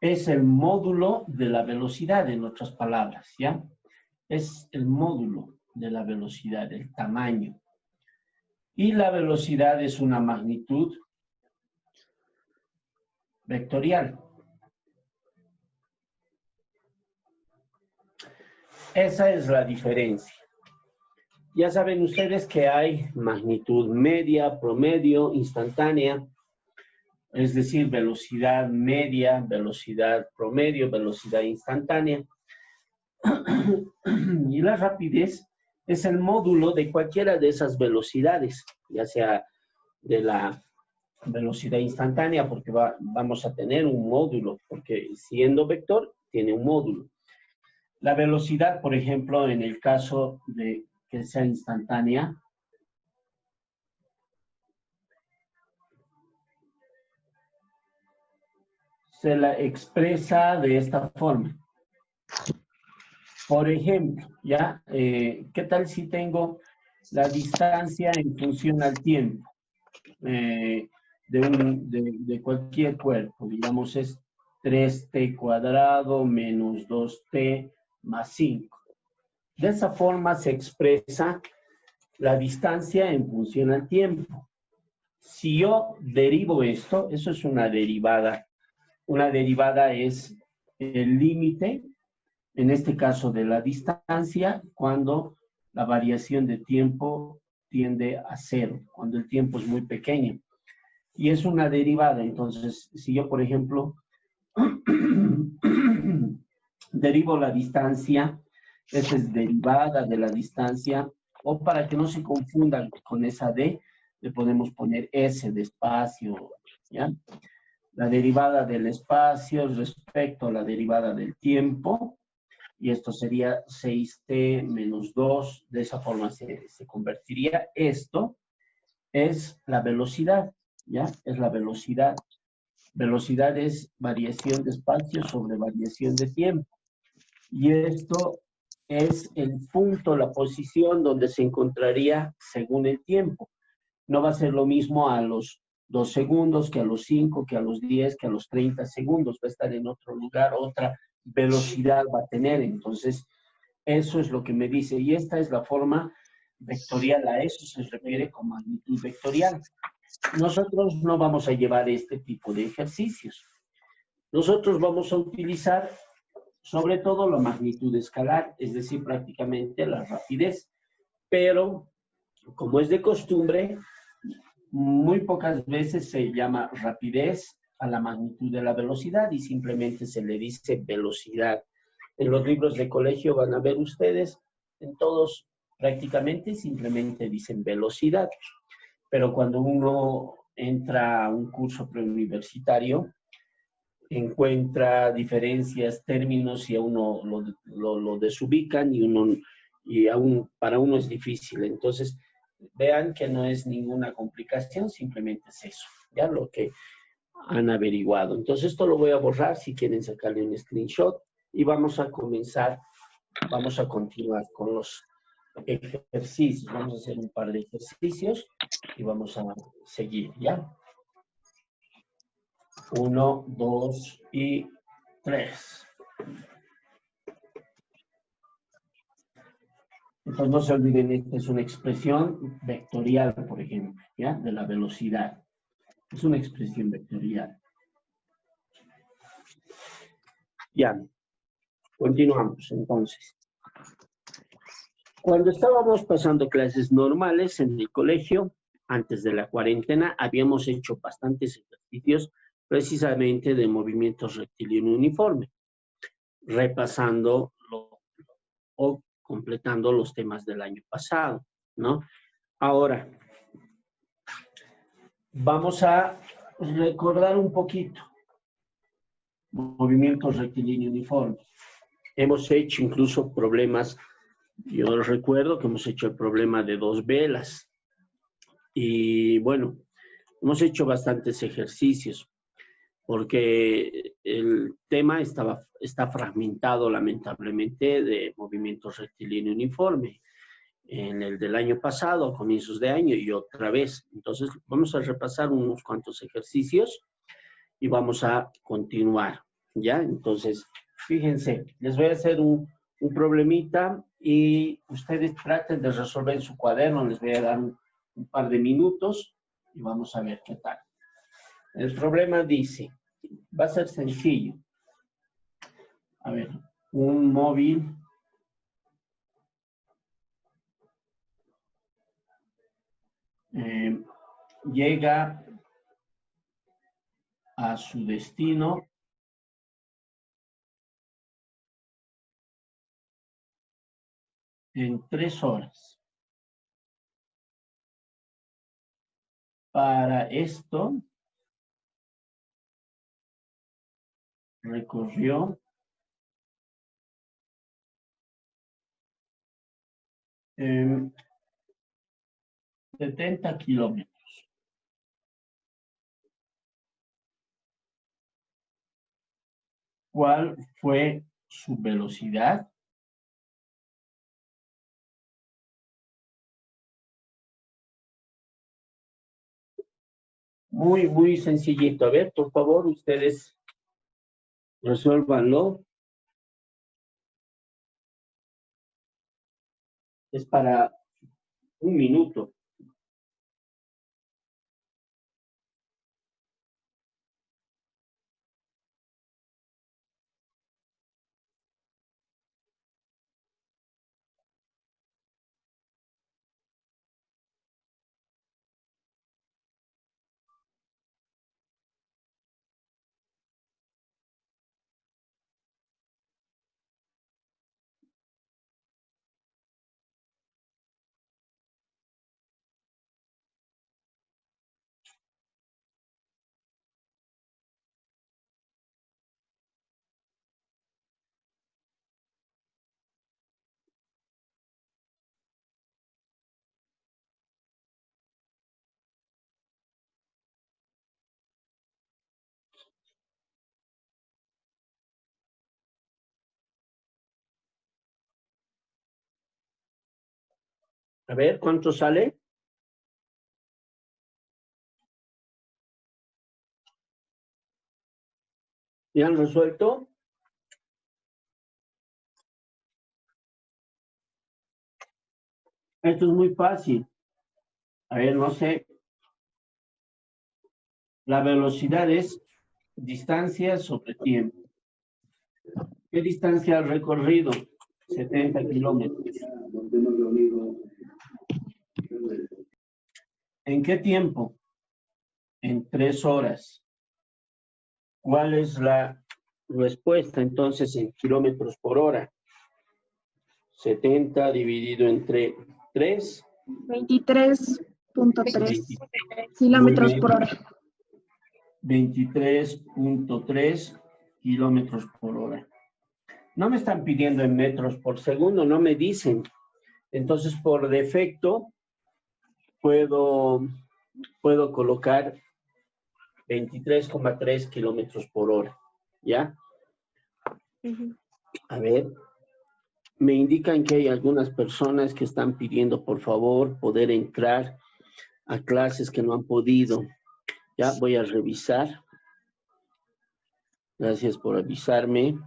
es el módulo de la velocidad, en otras palabras, ¿ya? Es el módulo de la velocidad, el tamaño. Y la velocidad es una magnitud vectorial. Esa es la diferencia. Ya saben ustedes que hay magnitud media, promedio, instantánea, es decir, velocidad media, velocidad promedio, velocidad instantánea. Y la rapidez es el módulo de cualquiera de esas velocidades, ya sea de la velocidad instantánea, porque vamos a tener un módulo, porque siendo vector, tiene un módulo. La velocidad, por ejemplo, en el caso de que sea instantánea, se la expresa de esta forma. Por ejemplo, ¿ya? ¿Qué tal si tengo la distancia en función al tiempo de cualquier cuerpo? Digamos, es 3t cuadrado menos 2t más 5. De esa forma se expresa la distancia en función al tiempo. Si yo derivo esto, eso es una derivada. Una derivada es el límite, en este caso de la distancia, cuando la variación de tiempo tiende a 0, cuando el tiempo es muy pequeño. Y es una derivada. Entonces, si yo, por ejemplo, derivo la distancia, esa es derivada de la distancia, o para que no se confundan con esa d, le podemos poner s de espacio, ¿ya? La derivada del espacio respecto a la derivada del tiempo, y esto sería 6t menos 2, de esa forma se convertiría. Esto es la velocidad, ¿ya? Es la velocidad. Velocidad es variación de espacio sobre variación de tiempo. Y esto es el punto, la posición donde se encontraría según el tiempo. No va a ser lo mismo a los 2 segundos, que a los 5, que a los 10, que a los 30 segundos. Va a estar en otro lugar, otra velocidad va a tener. Entonces, eso es lo que me dice. Y esta es la forma vectorial. A eso se refiere con magnitud vectorial. Nosotros no vamos a llevar este tipo de ejercicios. Nosotros vamos a utilizar sobre todo la magnitud escalar, es decir, prácticamente la rapidez. Pero, como es de costumbre, muy pocas veces se llama rapidez a la magnitud de la velocidad y simplemente se le dice velocidad. En los libros de colegio van a ver ustedes, en todos prácticamente simplemente dicen velocidad. Pero cuando uno entra a un curso preuniversitario, encuentra diferencias, términos y a uno lo desubican y aún para uno es difícil. Entonces, vean que no es ninguna complicación, simplemente es eso, ya lo que han averiguado. Entonces, esto lo voy a borrar si quieren sacarle un screenshot y vamos a comenzar, vamos a continuar con los ejercicios. Vamos a hacer un par de ejercicios y vamos a seguir, ¿ya? 1, 2 y 3. Entonces no se olviden, esta es una expresión vectorial, por ejemplo, ¿ya? De la velocidad. Es una expresión vectorial. Ya, continuamos entonces. Cuando estábamos pasando clases normales en el colegio, antes de la cuarentena, habíamos hecho bastantes ejercicios precisamente de movimientos rectilíneo uniforme, repasando o completando los temas del año pasado, ¿no? Ahora, vamos a recordar un poquito movimientos rectilíneo uniforme. Hemos hecho incluso problemas, yo recuerdo que hemos hecho el problema de 2 velas. Y bueno, hemos hecho bastantes ejercicios, porque el tema está fragmentado lamentablemente de movimientos rectilíneo uniforme. En el del año pasado, a comienzos de año y otra vez. Entonces, vamos a repasar unos cuantos ejercicios y vamos a continuar. ¿Ya? Entonces, fíjense, les voy a hacer un problemita y ustedes traten de resolver en su cuaderno. Les voy a dar un par de minutos y vamos a ver qué tal. El problema dice, va a ser sencillo. A ver, un móvil llega a su destino en 3 horas. Para esto, recorrió 70 kilómetros. ¿Cuál fue su velocidad? Muy, muy sencillito. A ver, por favor, ustedes resuélvanlo. Es para un minuto. A ver, ¿cuánto sale? ¿Ya han resuelto? Esto es muy fácil. A ver, no sé. La velocidad es distancia sobre tiempo. ¿Qué distancia ha recorrido? 70 kilómetros. ¿En qué tiempo? En 3 horas. ¿Cuál es la respuesta entonces en kilómetros por hora? 70 dividido entre 3. 23.3 Muy kilómetros bien. por hora. 23.3 kilómetros por hora. No me están pidiendo en metros por segundo, no me dicen. Entonces, por defecto, puedo colocar 23,3 kilómetros por hora. ¿Ya? A ver, me indican que hay algunas personas que están pidiendo, por favor, poder entrar a clases que no han podido. Ya, voy a revisar. Gracias por avisarme.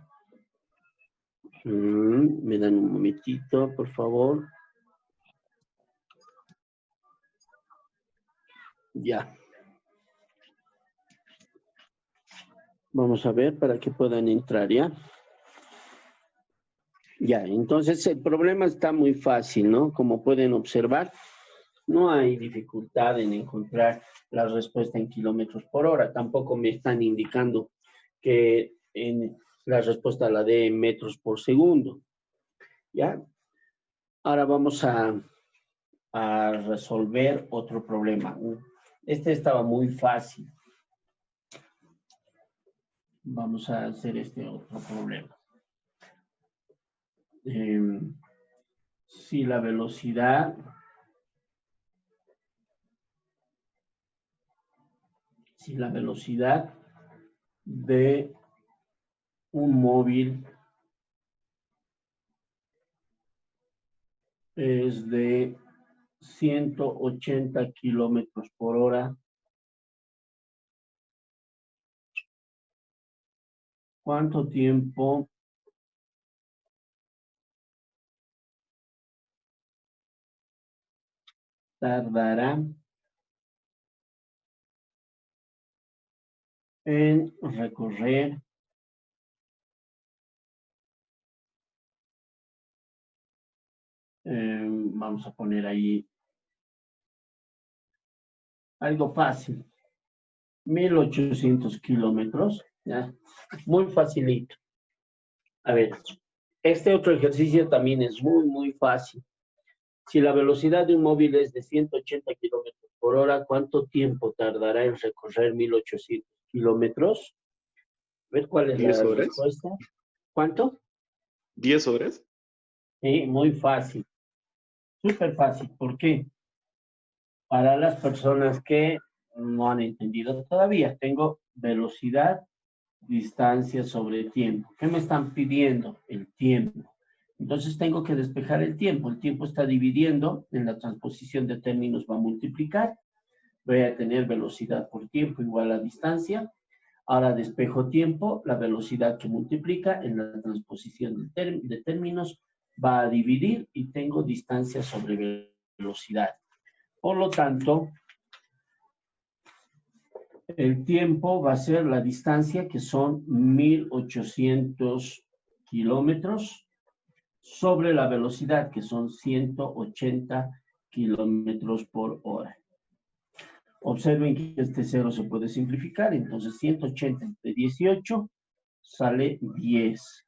Me dan un momentito, por favor. Ya. Vamos a ver para que puedan entrar, ¿ya? Ya, entonces el problema está muy fácil, ¿no? Como pueden observar, no hay dificultad en encontrar la respuesta en kilómetros por hora. Tampoco me están indicando que en la respuesta la dé en metros por segundo, ¿ya? Ahora vamos a resolver otro problema. Este estaba muy fácil. Vamos a hacer este otro problema. Si la velocidad de un móvil es de 180 kilómetros por hora, ¿Cuánto tiempo tardará en recorrer vamos a poner ahí algo fácil, 1800 kilómetros, ¿ya? Muy facilito. A ver, este otro ejercicio también es muy fácil. Si la velocidad de un móvil es de 180 kilómetros por hora, ¿cuánto tiempo tardará en recorrer 1800 kilómetros? A ver cuál es la 10 horas. respuesta. ¿Cuánto? 10 horas. Sí, muy fácil. Súper fácil. ¿Por qué? Para las personas que no han entendido todavía, tengo velocidad, distancia sobre tiempo. ¿Qué me están pidiendo? El tiempo. Entonces tengo que despejar el tiempo. El tiempo está dividiendo, en la transposición de términos va a multiplicar. Voy a tener velocidad por tiempo igual a distancia. Ahora despejo tiempo, la velocidad que multiplica en la transposición de términos va a dividir y tengo distancia sobre velocidad. Por lo tanto, el tiempo va a ser la distancia, que son 1800 kilómetros, sobre la velocidad, que son 180 kilómetros por hora. Observen que este cero se puede simplificar, entonces 180 entre 18 sale 10.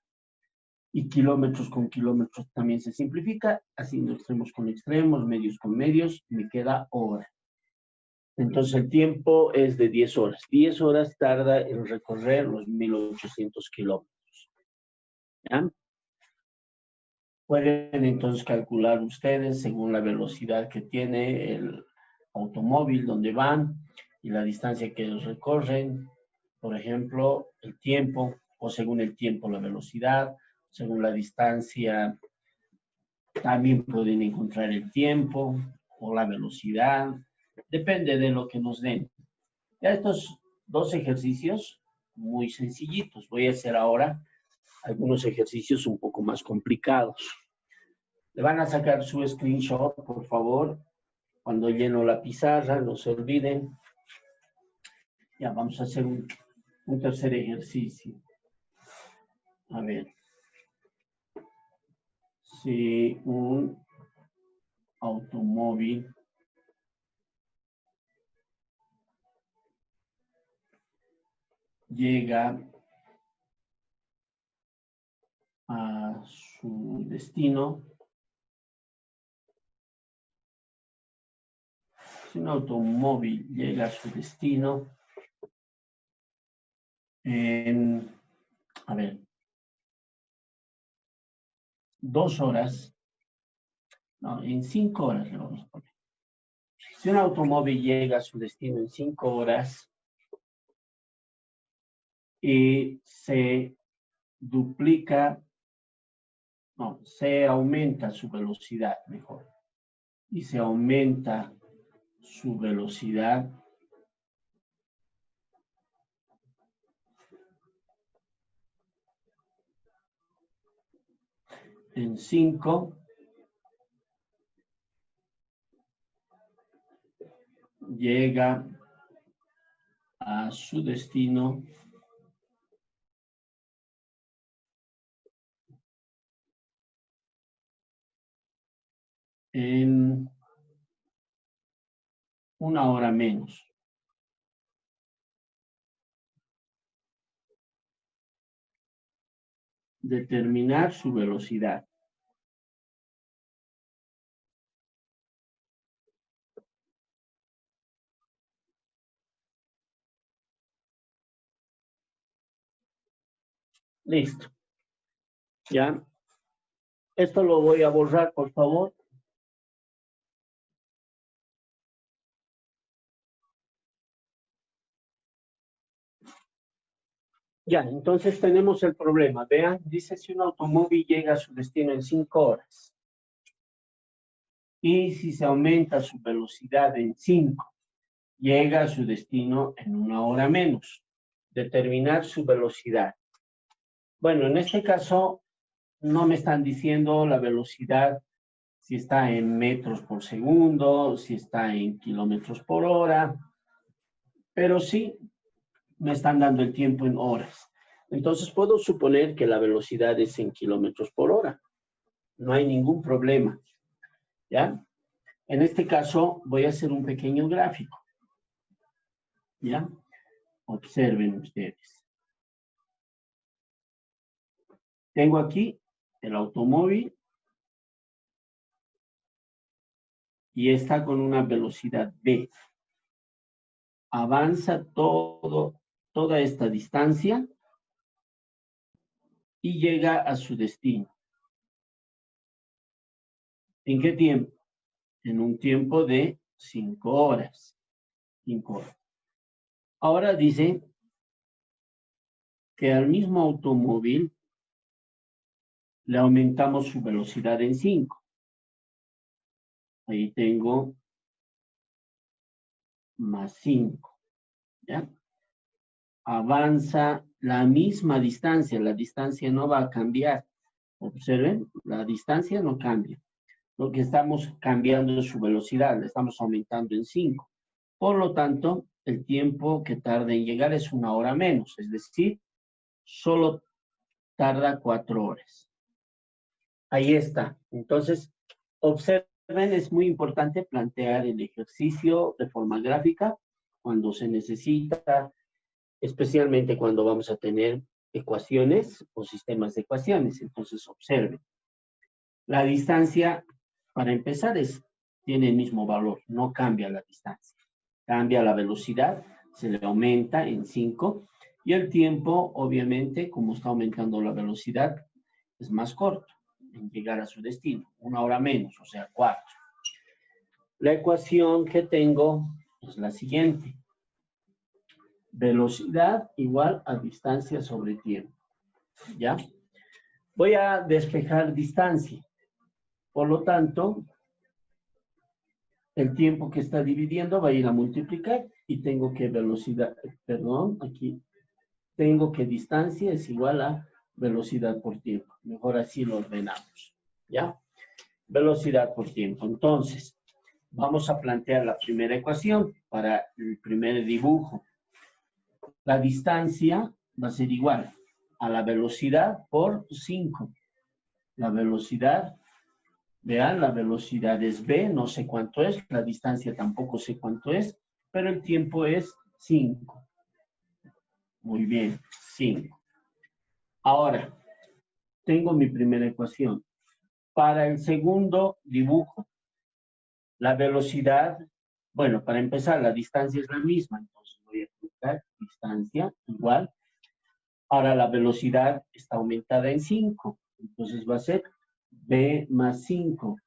Y kilómetros con kilómetros también se simplifica, haciendo extremos con extremos, medios con medios, me queda hora. Entonces el tiempo es de 10 horas. 10 horas tarda en recorrer los 1800 kilómetros. ¿Ya? Pueden entonces calcular ustedes según la velocidad que tiene el automóvil donde van y la distancia que ellos recorren. Por ejemplo, el tiempo, o según el tiempo la velocidad, según la distancia también pueden encontrar el tiempo o la velocidad. Depende de lo que nos den. Ya estos dos ejercicios muy sencillitos. Voy a hacer ahora algunos ejercicios un poco más complicados. Le van a sacar su screenshot, por favor. Cuando lleno la pizarra, no se olviden. Ya, vamos a hacer un tercer ejercicio. A ver. Si un automóvil llega a su destino, si un automóvil llega a su destino en, a ver, 2 horas, no, en 5 horas le vamos a poner. Si un automóvil llega a su destino en 5 horas y se duplica, no, se aumenta su velocidad, mejor, y se aumenta su velocidad en 5, llega a su destino en 1 hora menos. Determinar su velocidad. Listo. ¿Ya? Esto lo voy a borrar, por favor. Ya, entonces tenemos el problema. Vean, dice si un automóvil llega a su destino en 5 horas. Y si se aumenta su velocidad en 5, llega a su destino en 1 hora menos. Determinar su velocidad. Bueno, en este caso no me están diciendo la velocidad, si está en metros por segundo, si está en kilómetros por hora, pero sí me están dando el tiempo en horas. Entonces puedo suponer que la velocidad es en kilómetros por hora. No hay ningún problema, ¿ya? En este caso voy a hacer un pequeño gráfico, ¿ya? Observen ustedes. Tengo aquí el automóvil y está con una velocidad v. Avanza toda esta distancia y llega a su destino. ¿En qué tiempo? En un tiempo de 5 horas. 5 horas. Ahora dice que al mismo automóvil le aumentamos su velocidad en 5. Ahí tengo más 5. ¿Ya? Avanza la misma distancia, la distancia no va a cambiar. Observen, la distancia no cambia. Lo que estamos cambiando es su velocidad, la estamos aumentando en 5. Por lo tanto, el tiempo que tarda en llegar es 1 hora menos, es decir, solo tarda 4 horas. Ahí está. Entonces, observen, es muy importante plantear el ejercicio de forma gráfica cuando se necesita, especialmente cuando vamos a tener ecuaciones o sistemas de ecuaciones. Entonces, observen. La distancia, para empezar, tiene el mismo valor, no cambia la distancia. Cambia la velocidad, se le aumenta en 5, y el tiempo, obviamente, como está aumentando la velocidad, es más corto en llegar a su destino, 1 hora menos, o sea, 4. La ecuación que tengo es la siguiente. Velocidad igual a distancia sobre tiempo, ¿ya? Voy a despejar distancia. Por lo tanto, el tiempo que está dividiendo va a ir a multiplicar y tengo que aquí tengo que distancia es igual a velocidad por tiempo. Mejor así lo ordenamos, ¿ya? Velocidad por tiempo. Entonces, vamos a plantear la primera ecuación para el primer dibujo. La distancia va a ser igual a la velocidad por 5. La velocidad, vean, la velocidad es v, no sé cuánto es, la distancia tampoco sé cuánto es, pero el tiempo es 5. Muy bien, 5. Ahora, tengo mi primera ecuación. Para el segundo dibujo, la velocidad, bueno, para empezar, la distancia es la misma, entonces voy a colocar distancia igual. Ahora la velocidad está aumentada en 5, entonces va a ser v más 5.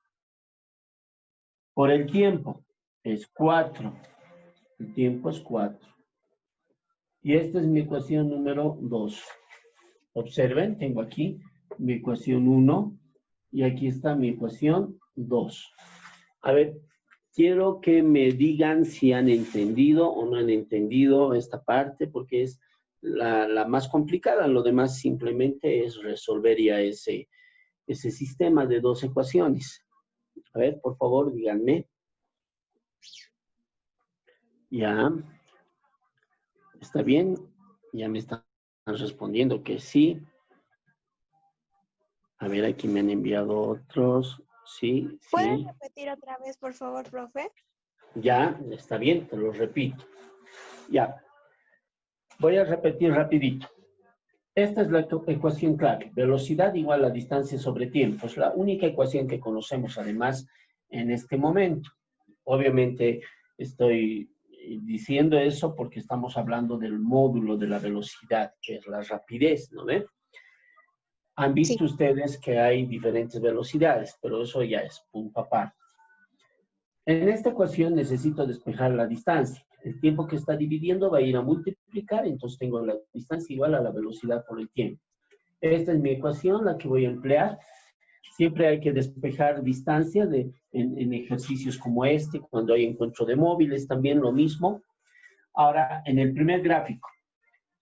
Por el tiempo es 4. El tiempo es 4. Y esta es mi ecuación número 2. Observen, tengo aquí mi ecuación 1 y aquí está mi ecuación 2. A ver, quiero que me digan si han entendido o no han entendido esta parte, porque es la más complicada. Lo demás simplemente es resolver ya ese sistema de 2 ecuaciones. A ver, por favor, díganme. Ya. ¿Está bien? Ya me están respondiendo que sí. A ver, aquí me han enviado otros. Sí, ¿Puedes sí. repetir otra vez, por favor, profe? Ya, está bien, te lo repito. Ya. Voy a repetir rapidito. Esta es la ecuación clave. Velocidad igual a distancia sobre tiempo. Es la única ecuación que conocemos, además, en este momento. Obviamente, estoy diciendo eso porque estamos hablando del módulo de la velocidad, que es la rapidez, ¿no ven? Han visto ustedes que hay diferentes velocidades, pero eso ya es punto aparte. En esta ecuación necesito despejar la distancia. El tiempo que está dividiendo va a ir a multiplicar, entonces tengo la distancia igual a la velocidad por el tiempo. Esta es mi ecuación, la que voy a emplear. Siempre hay que despejar distancia en ejercicios como este, cuando hay encuentro de móviles, también lo mismo. Ahora, en el primer gráfico,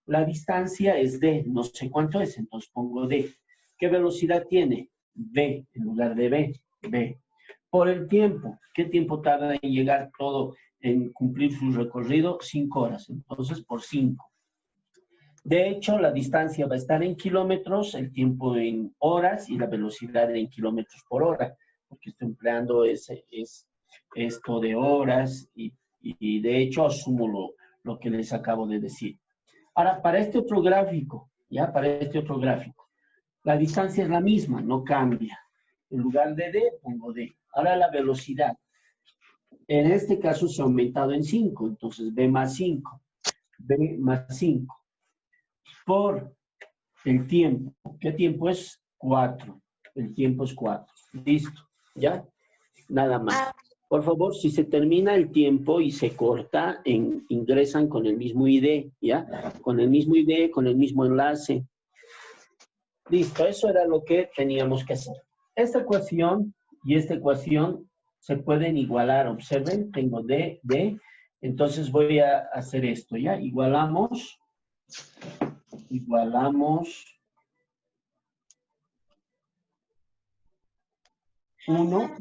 La distancia es d, no sé cuánto es, entonces pongo d. ¿Qué velocidad tiene? V en lugar de b, v. Por el tiempo, ¿qué tiempo tarda en llegar todo, en cumplir su recorrido? 5 horas, entonces por 5. De hecho, la distancia va a estar en kilómetros, el tiempo en horas y la velocidad en kilómetros por hora, porque estoy empleando esto de horas y de hecho asumo lo que les acabo de decir. Ahora, para este otro gráfico, ¿ya? Para este otro gráfico, la distancia es la misma, no cambia. En lugar de d, pongo d. Ahora la velocidad. En este caso se ha aumentado en 5, entonces b más 5. B más 5. Por el tiempo. ¿Qué tiempo es? 4. El tiempo es 4. Listo. ¿Ya? Nada más. Ah, Por favor, si se termina el tiempo y se corta, ingresan con el mismo ID, ¿ya? Con el mismo ID, con el mismo enlace. Listo, eso era lo que teníamos que hacer. Esta ecuación y esta ecuación se pueden igualar. Observen, tengo D, D. Entonces voy a hacer esto, ¿ya? Igualamos 1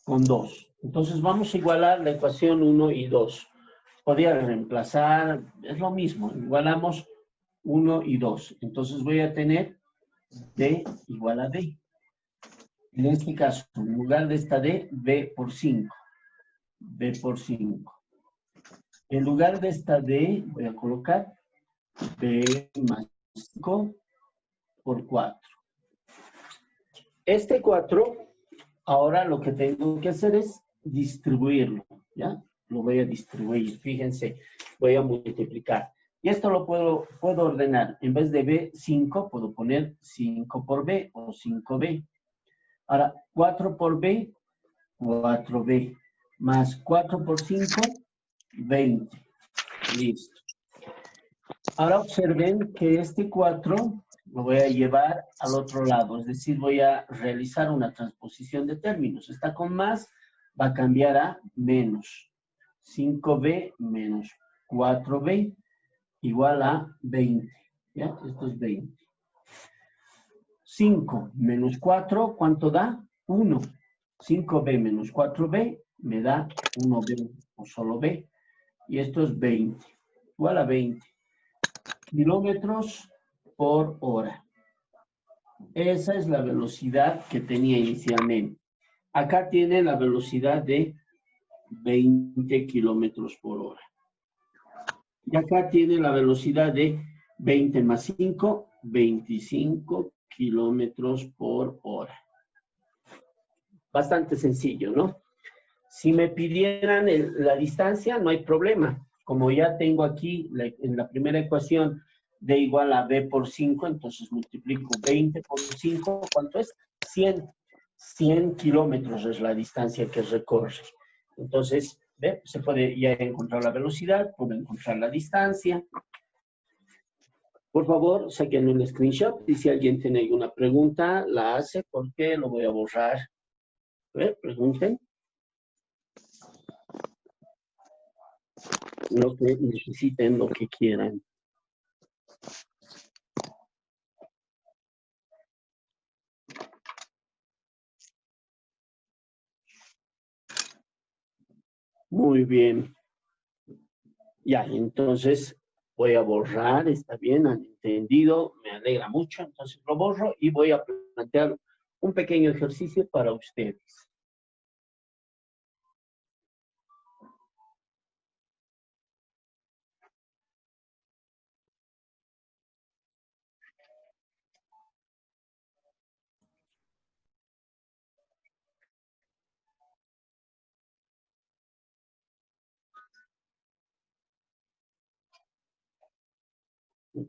con 2. Entonces vamos a igualar la ecuación 1 y 2. Podría reemplazar, es lo mismo. Igualamos 1 y 2. Entonces voy a tener D igual a D. En este caso, en lugar de esta D, B por 5. B por 5. En lugar de esta D, voy a colocar B más 5 por 4. Este 4, ahora lo que tengo que hacer es distribuirlo, ¿ya? Lo voy a distribuir, fíjense, voy a multiplicar. Y esto lo puedo ordenar. En vez de B5, puedo poner 5 por B o 5B. Ahora, 4 por B, 4B. Más 4 por 5, 20. Listo. Ahora observen que este 4 lo voy a llevar al otro lado, es decir, voy a realizar una transposición de términos. Está con más, va a cambiar a menos. 5b menos 4b igual a 20. ¿Ya? Esto es 20. 5 menos 4, ¿cuánto da? 1. 5b menos 4b me da 1b o solo b. Y esto es 20. Igual a 20. Kilómetros por hora. Esa es la velocidad que tenía inicialmente. Acá tiene la velocidad de 20 kilómetros por hora. Y acá tiene la velocidad de 20 más 5, 25 kilómetros por hora. Bastante sencillo, ¿no? Si me pidieran la distancia, no hay problema. Como ya tengo aquí en la primera ecuación d igual a b por 5, entonces multiplico 20 por 5, ¿cuánto es? 100. 100 kilómetros es la distancia que recorre. Entonces, ¿ve? Se puede ya encontrar la velocidad, puedo encontrar la distancia. Por favor, saquen un screenshot y si alguien tiene alguna pregunta, la hace porque lo voy a borrar. Pregunten. Lo que necesiten, lo que quieran. Muy bien. Ya, entonces voy a borrar, está bien, han entendido, me alegra mucho, entonces lo borro y voy a plantear un pequeño ejercicio para ustedes.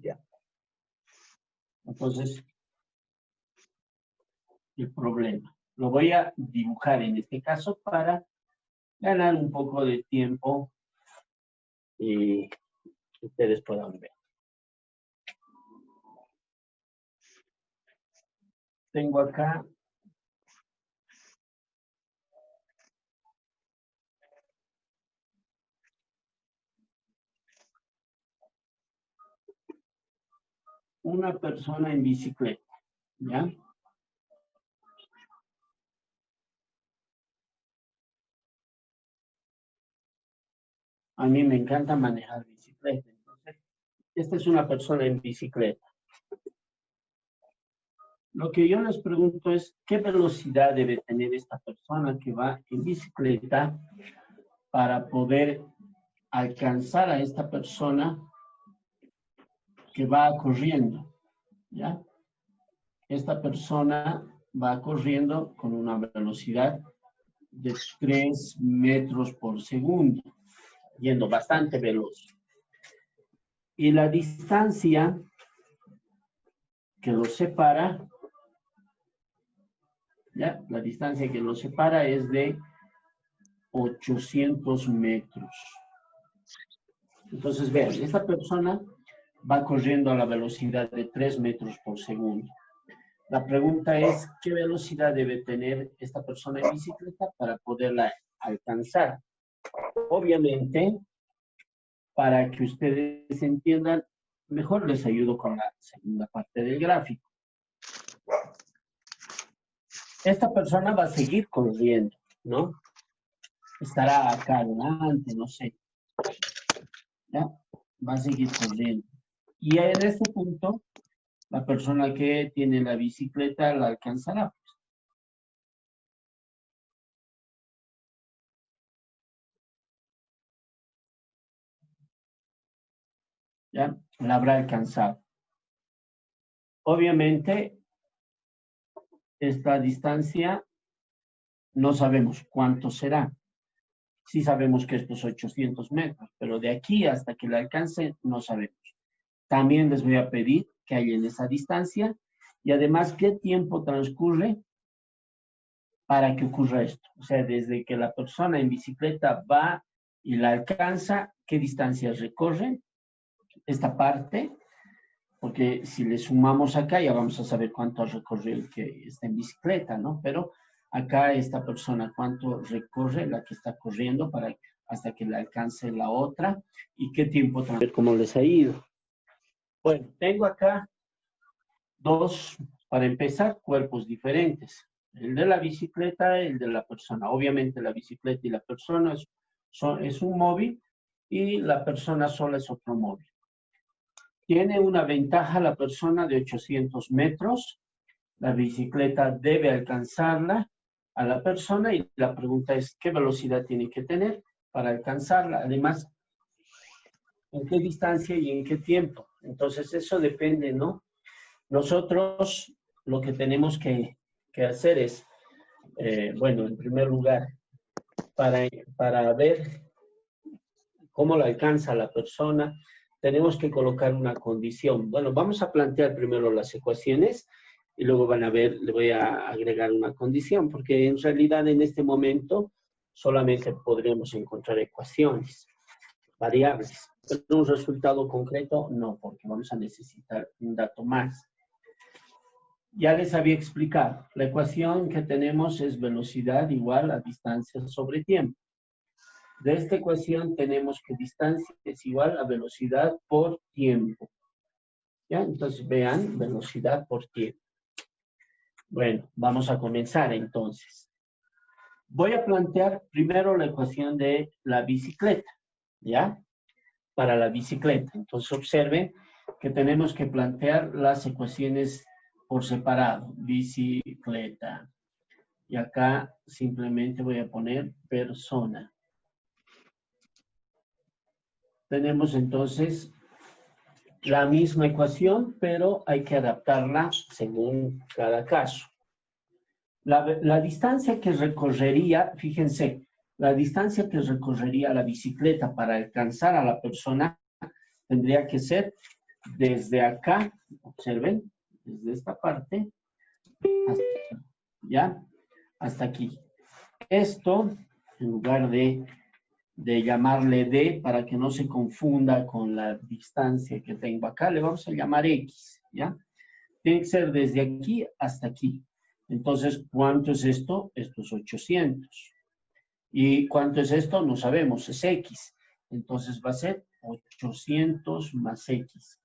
Ya. Entonces, el problema. Lo voy a dibujar en este caso para ganar un poco de tiempo y que ustedes puedan ver. Tengo acá una persona en bicicleta, ¿ya? A mí me encanta manejar bicicleta, entonces, esta es una persona en bicicleta. Lo que yo les pregunto es, ¿qué velocidad debe tener esta persona que va en bicicleta para poder alcanzar a esta persona que va corriendo? ¿Ya? Esta persona va corriendo con una velocidad de 3 metros por segundo, yendo bastante veloz. Y la distancia que los separa, ¿ya? La distancia que los separa es de 800 metros. Entonces, vean, esta persona va corriendo a la velocidad de 3 metros por segundo. La pregunta es, ¿qué velocidad debe tener esta persona en bicicleta para poderla alcanzar? Obviamente, para que ustedes entiendan, mejor les ayudo con la segunda parte del gráfico. Esta persona va a seguir corriendo, ¿no? Estará acá adelante, no sé. ¿Ya? Va a seguir corriendo. Y en este punto, la persona que tiene la bicicleta la alcanzará. ¿Ya? La habrá alcanzado. Obviamente, esta distancia no sabemos cuánto será. Sí sabemos que estos 800 metros, pero de aquí hasta que la alcance no sabemos. También les voy a pedir que hay en esa distancia y además qué tiempo transcurre para que ocurra esto. O sea, desde que la persona en bicicleta va y la alcanza, qué distancia recorre esta parte, porque si le sumamos acá ya vamos a saber cuánto recorre el que está en bicicleta, ¿no? Pero acá esta persona cuánto recorre la que está corriendo para hasta que le alcance la otra y qué tiempo transcurre, cómo les ha ido. Bueno, tengo acá dos, para empezar, cuerpos diferentes. El de la bicicleta, el de la persona. Obviamente la bicicleta y la persona es un móvil y la persona sola es otro móvil. Tiene una ventaja la persona de 800 metros. La bicicleta debe alcanzarla a la persona y la pregunta es qué velocidad tiene que tener para alcanzarla. Además, en qué distancia y en qué tiempo. Entonces, eso depende, ¿no? Nosotros lo que tenemos que hacer es, bueno, en primer lugar, para ver cómo la alcanza la persona, tenemos que colocar una condición. Bueno, vamos a plantear primero las ecuaciones y luego van a ver, le voy a agregar una condición, porque en realidad en este momento solamente podremos encontrar ecuaciones, variables. Pero un resultado concreto, no, porque vamos a necesitar un dato más. Ya les había explicado, la ecuación que tenemos es velocidad igual a distancia sobre tiempo. De esta ecuación tenemos que distancia es igual a velocidad por tiempo. ¿Ya? Entonces vean, velocidad por tiempo. Bueno, vamos a comenzar entonces. Voy a plantear primero la ecuación de la bicicleta, ¿ya? Para la bicicleta. Entonces observen que tenemos que plantear las ecuaciones por separado. Bicicleta. Y acá simplemente voy a poner persona. Tenemos entonces la misma ecuación, pero hay que adaptarla según cada caso. La distancia que recorrería, fíjense, la distancia que recorrería la bicicleta para alcanzar a la persona tendría que ser desde acá, observen, desde esta parte, hasta, ¿ya? Hasta aquí. Esto, en lugar de llamarle D, para que no se confunda con la distancia que tengo acá, le vamos a llamar X, ¿ya? Tiene que ser desde aquí hasta aquí. Entonces, ¿cuánto es esto? Esto es 800. ¿Y cuánto es esto? No sabemos, es X. Entonces va a ser 800 más X.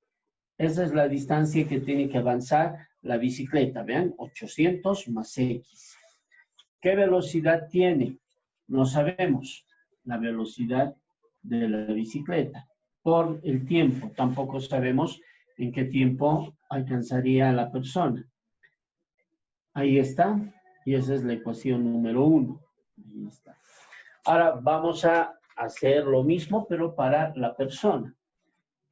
Esa es la distancia que tiene que avanzar la bicicleta. Vean, 800 más X. ¿Qué velocidad tiene? No sabemos la velocidad de la bicicleta. Por el tiempo, tampoco sabemos en qué tiempo alcanzaría la persona. Ahí está. Y esa es la ecuación número 1. Ahí está. Ahora vamos a hacer lo mismo, pero para la persona.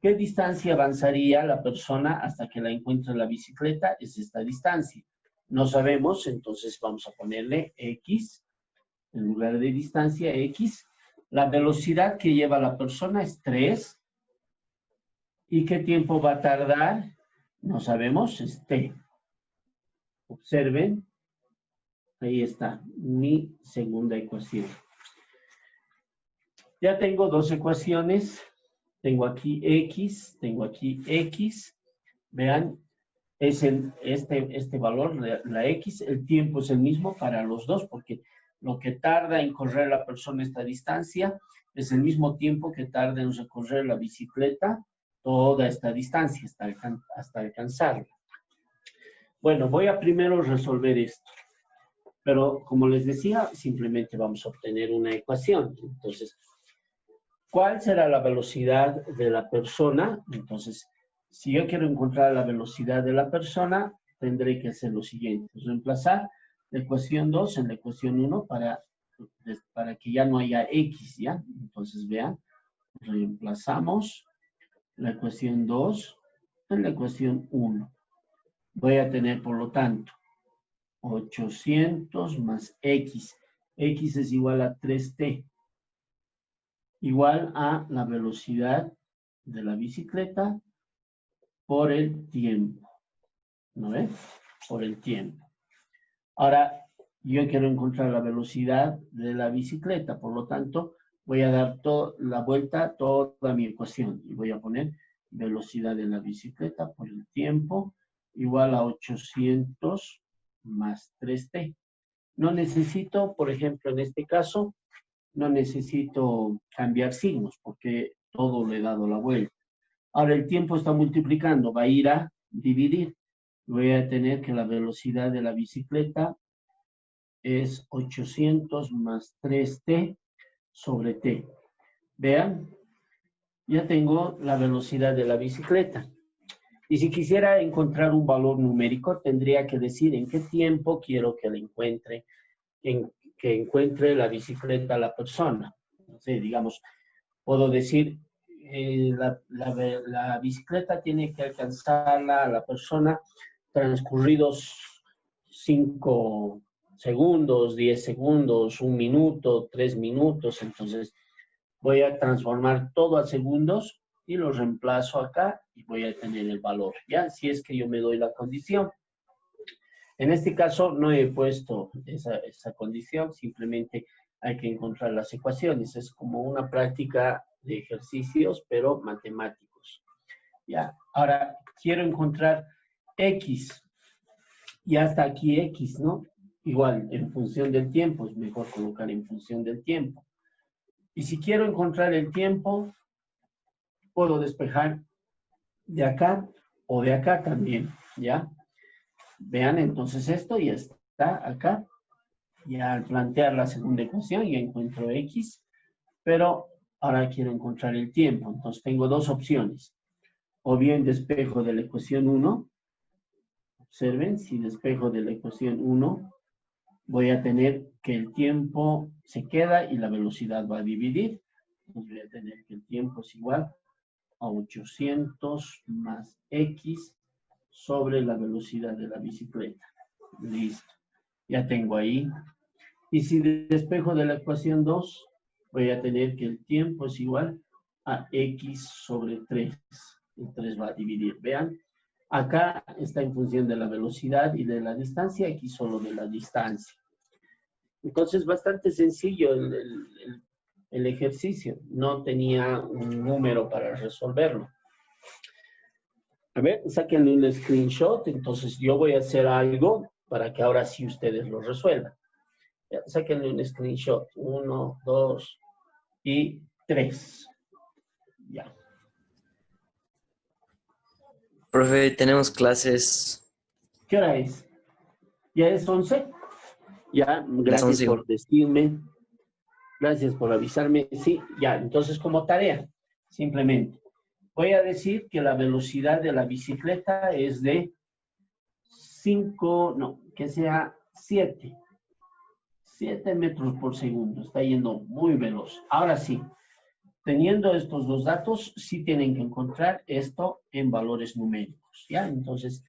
¿Qué distancia avanzaría la persona hasta que la encuentre la bicicleta? Es esta distancia. No sabemos, entonces vamos a ponerle X, en lugar de distancia, X. La velocidad que lleva la persona es 3. ¿Y qué tiempo va a tardar? No sabemos, es T. Observen, ahí está mi segunda ecuación. Ya tengo dos ecuaciones. Tengo aquí X, tengo aquí X. Vean, es este valor, la X, el tiempo es el mismo para los dos, porque lo que tarda en correr la persona esta distancia es el mismo tiempo que tarda en recorrer la bicicleta toda esta distancia hasta alcanzarla. Bueno, voy a primero resolver esto, pero como les decía, simplemente vamos a obtener una ecuación. Entonces, ¿cuál será la velocidad de la persona? Entonces, si yo quiero encontrar la velocidad de la persona, tendré que hacer lo siguiente. Reemplazar la ecuación 2 en la ecuación 1 para que ya no haya X, ¿ya? Entonces, vean, reemplazamos la ecuación 2 en la ecuación 1. Voy a tener, por lo tanto, 800 más X. X es igual a 3T. Igual a la velocidad de la bicicleta por el tiempo. ¿No ves? Por el tiempo. Ahora, yo quiero encontrar la velocidad de la bicicleta. Por lo tanto, voy a dar la vuelta a toda mi ecuación. Y voy a poner velocidad de la bicicleta por el tiempo igual a 800 más 3T. No necesito, por ejemplo, en este caso, no necesito cambiar signos porque todo le he dado la vuelta. Ahora el tiempo está multiplicando, va a ir a dividir. Voy a tener que la velocidad de la bicicleta es 800 más 3T sobre T. Vean, ya tengo la velocidad de la bicicleta. Y si quisiera encontrar un valor numérico, tendría que decir en qué tiempo quiero que la encuentre, que encuentre la bicicleta la persona. No sé, digamos, puedo decir, la bicicleta tiene que alcanzarla a la persona transcurridos 5 segundos, 10 segundos, 1 minuto, 3 minutos. Entonces voy a transformar todo a segundos y lo reemplazo acá y voy a tener el valor, ¿ya? Si es que yo me doy la condición. En este caso no he puesto esa condición, simplemente hay que encontrar las ecuaciones. Es como una práctica de ejercicios, pero matemáticos. ¿Ya? Ahora, quiero encontrar X. Y hasta aquí X, ¿no? Igual, en función del tiempo, es mejor colocar en función del tiempo. Y si quiero encontrar el tiempo, puedo despejar de acá o de acá también, ¿ya? Vean, entonces esto ya está acá. Ya al plantear la segunda ecuación ya encuentro X, pero ahora quiero encontrar el tiempo. Entonces tengo dos opciones. O bien despejo de la ecuación 1. Observen, si despejo de la ecuación 1, voy a tener que el tiempo se queda y la velocidad va a dividir. Entonces voy a tener que el tiempo es igual a 800 más X sobre la velocidad de la bicicleta. Listo. Ya tengo ahí. Y si despejo de la ecuación 2, voy a tener que el tiempo es igual a X sobre 3. El 3 va a dividir. Vean, acá está en función de la velocidad y de la distancia, aquí solo de la distancia. Entonces, bastante sencillo el ejercicio. No tenía un número para resolverlo. A ver, sáquenle un screenshot. Entonces, yo voy a hacer algo para que ahora sí ustedes lo resuelvan. Ya, sáquenle un screenshot. 1, 2 y 3. Ya. Profe, tenemos clases ¿Qué hora es? ¿Ya es 11? Ya, las gracias 11. por decirme. Gracias por avisarme. Sí, ya, entonces como tarea, simplemente. Voy a decir que la velocidad de la bicicleta es de 5, no, que sea 7 metros por segundo. Está yendo muy veloz. Ahora sí, teniendo estos dos datos, sí tienen que encontrar esto en valores numéricos. ¿Ya? Entonces,